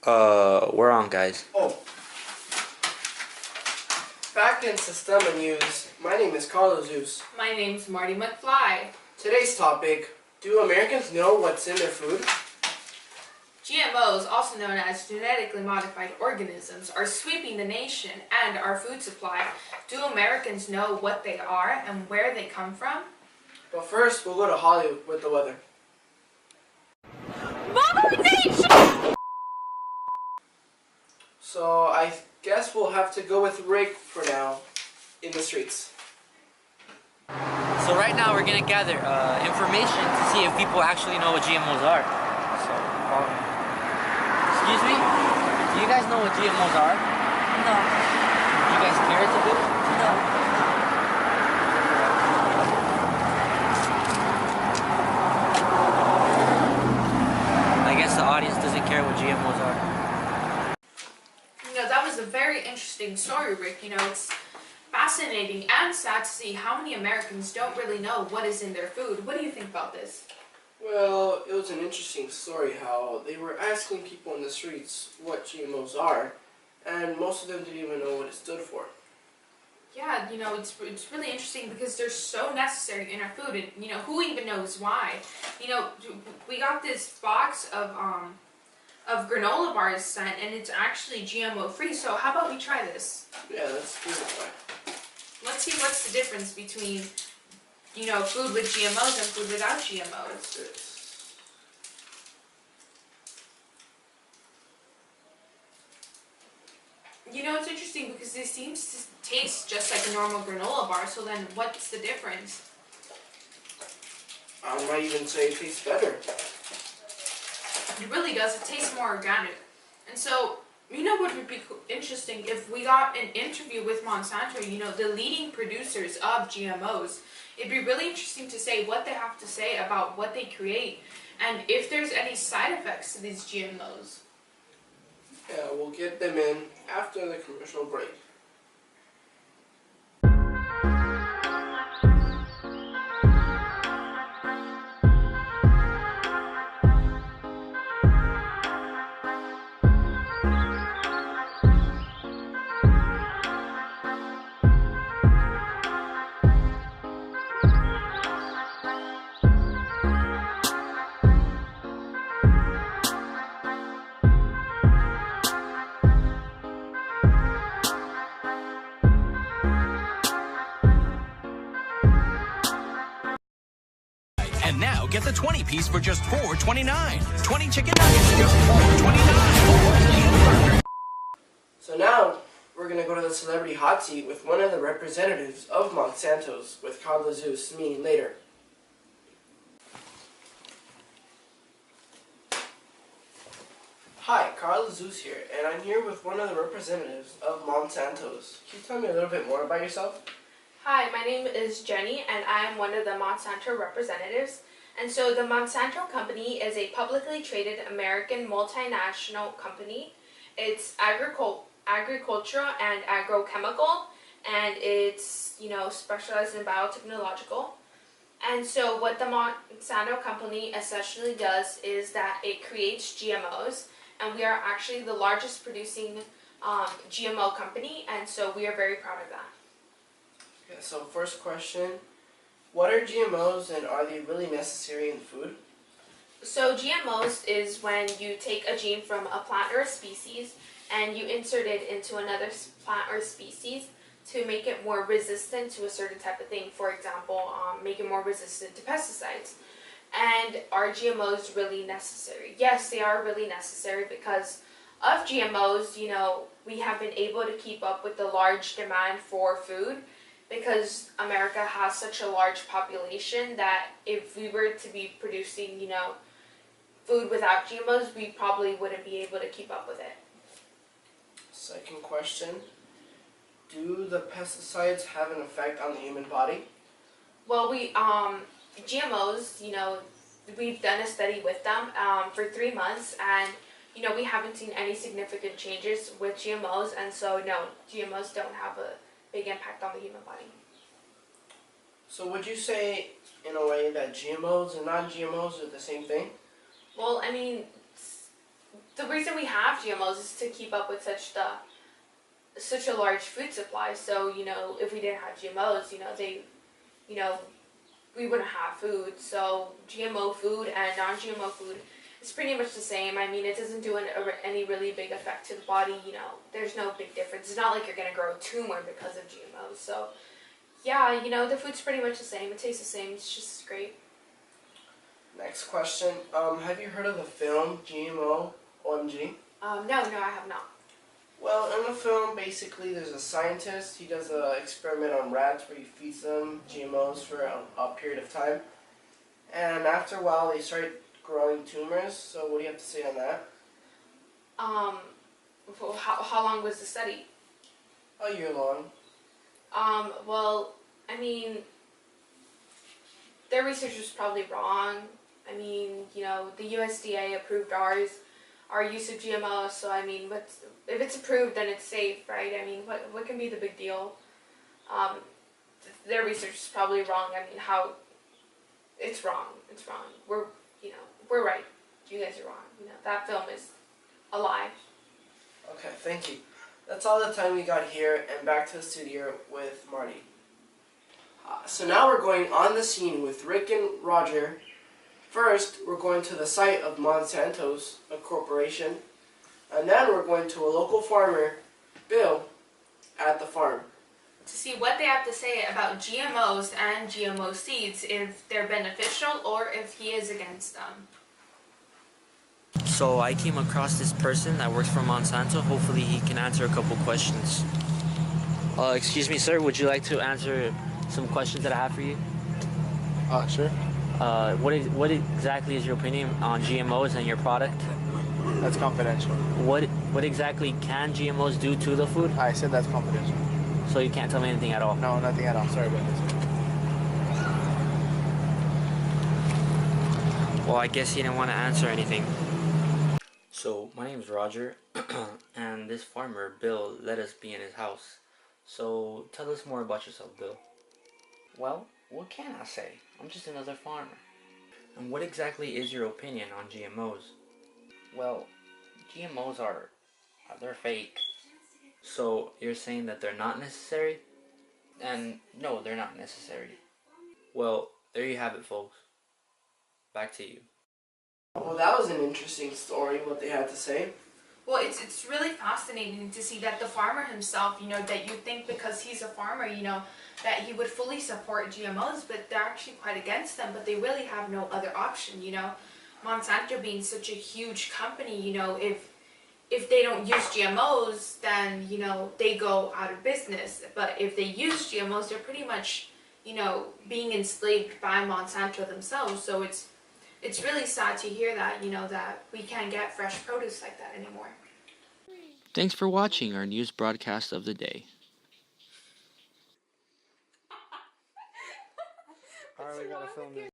We're on, guys. Oh. Back in Systema News, my name is Carlos Zeus. My name's Marty McFly. Today's topic, do Americans know what's in their food? GMOs, also known as genetically modified organisms, are sweeping the nation and our food supply. Do Americans know what they are and where they come from? But first, we'll go to Hollywood with the weather. Mother Nature! So I guess we'll have to go with Rick for now in the streets. So right now we're gonna gather information to see if people actually know what GMOs are. So, excuse me? Do you guys know what GMOs are? No. Do you guys care to do? No. I guess the audience doesn't care what GMOs are. That was a very interesting story, Rick. It's fascinating and sad to see how many Americans don't really know what is in their food. What do you think about this? Well, it was an interesting story how they were asking people in the streets what GMOs are, and most of them didn't even know what it stood for. Yeah, it's really interesting because they're so necessary in our food, and who even knows why? We got this box of granola bars sent, and it's actually GMO free. So how about we try this? Yeah, let's do it. Let's see what's the difference between food with GMOs and food without GMOs. Let's do it. It's interesting because this seems to taste just like a normal granola bar, so then what's the difference? I might even say it tastes better. It really does. It tastes more organic. And so, what would be interesting if we got an interview with Monsanto, the leading producers of GMOs. It'd be really interesting to say what they have to say about what they create and if there's any side effects to these GMOs. Yeah, we'll get them in after the commercial break. And now get the 20-piece for just $4.29. 20 chicken nuggets, just $4.29. So now, we're going to go to the celebrity hot seat with one of the representatives of Monsanto's with Carlos Zeus, me, later. Hi, Carlos Zeus here, and I'm here with one of the representatives of Monsanto's. Can you tell me a little bit more about yourself? Hi, my name is Jenny, and I'm one of the Monsanto representatives. And so the Monsanto company is a publicly traded American multinational company. It's agricultural and agrochemical, and it's specialized in biotechnological. And so what the Monsanto company essentially does is that it creates GMOs, and we are actually the largest producing GMO company, and so we are very proud of that. Yeah, so first question, what are GMOs and are they really necessary in food? So GMOs is when you take a gene from a plant or a species and you insert it into another plant or species to make it more resistant to a certain type of thing. For example, make it more resistant to pesticides. And are GMOs really necessary? Yes, they are really necessary because of GMOs, we have been able to keep up with the large demand for food, because America has such a large population that if we were to be producing, food without GMOs, we probably wouldn't be able to keep up with it. Second question, do the pesticides have an effect on the human body? Well, GMOs, we've done a study with them for 3 months, and we haven't seen any significant changes with GMOs, and so no, GMOs don't have a big impact on the human body. So would you say, in a way, that GMOs and non-GMOs are the same thing? Well, the reason we have GMOs is to keep up with such a large food supply. So, if we didn't have GMOs, you know, we wouldn't have food. So GMO food and non-GMO food is pretty much the same. I mean, it doesn't do any really big effect to the body. There's no big difference. It's not like you're gonna grow a tumor because of GMOs. So yeah, the food's pretty much the same. It tastes the same. It's just great. Next question. Have you heard of the film GMO OMG? No, I have not. Well, in the film, basically, there's a scientist. He does an experiment on rats where he feeds them GMOs for a period of time. And after a while, they start growing tumors. So what do you have to say on that? How long was the study? A year long. Well, I mean, their research was probably wrong. I mean, the USDA approved our use of GMOs, so I mean, if it's approved, then it's safe, right? I mean, what can be the big deal? Their research is probably wrong. I mean, it's wrong. It's wrong. We're right. You guys are wrong. That film is a lie. Okay, thank you. That's all the time we got here, and back to the studio with Marty. So now we're going on the scene with Rick and Roger. First, we're going to the site of Monsanto's corporation, and then we're going to a local farmer, Bill, at the farm. To see what they have to say about GMOs and GMO seeds, if they're beneficial or if he is against them. So I came across this person that works for Monsanto. Hopefully he can answer a couple questions. Excuse me, sir. Would you like to answer some questions that I have for you? Sure. What exactly is your opinion on GMOs and your product? That's confidential. What exactly can GMOs do to the food? I said that's confidential. So you can't tell me anything at all? No, nothing at all. Sorry about this. Well, I guess he didn't want to answer anything. So, my name's Roger, and this farmer, Bill, let us be in his house. So, tell us more about yourself, Bill. Well, what can I say? I'm just another farmer. And what exactly is your opinion on GMOs? Well, GMOs they're fake. So, you're saying that they're not necessary? And no, they're not necessary. Well, there you have it, folks. Back to you. Well, that was an interesting story, what they had to say. Well, it's really fascinating to see that the farmer himself, that you think because he's a farmer, that he would fully support GMOs, but they're actually quite against them, but they really have no other option, Monsanto being such a huge company, if they don't use GMOs, then, they go out of business. But if they use GMOs, they're pretty much, being enslaved by Monsanto themselves. So it's really sad to hear that, that we can't get fresh produce like that anymore. Thanks for watching our news broadcast of the day. Alright, we gotta film this.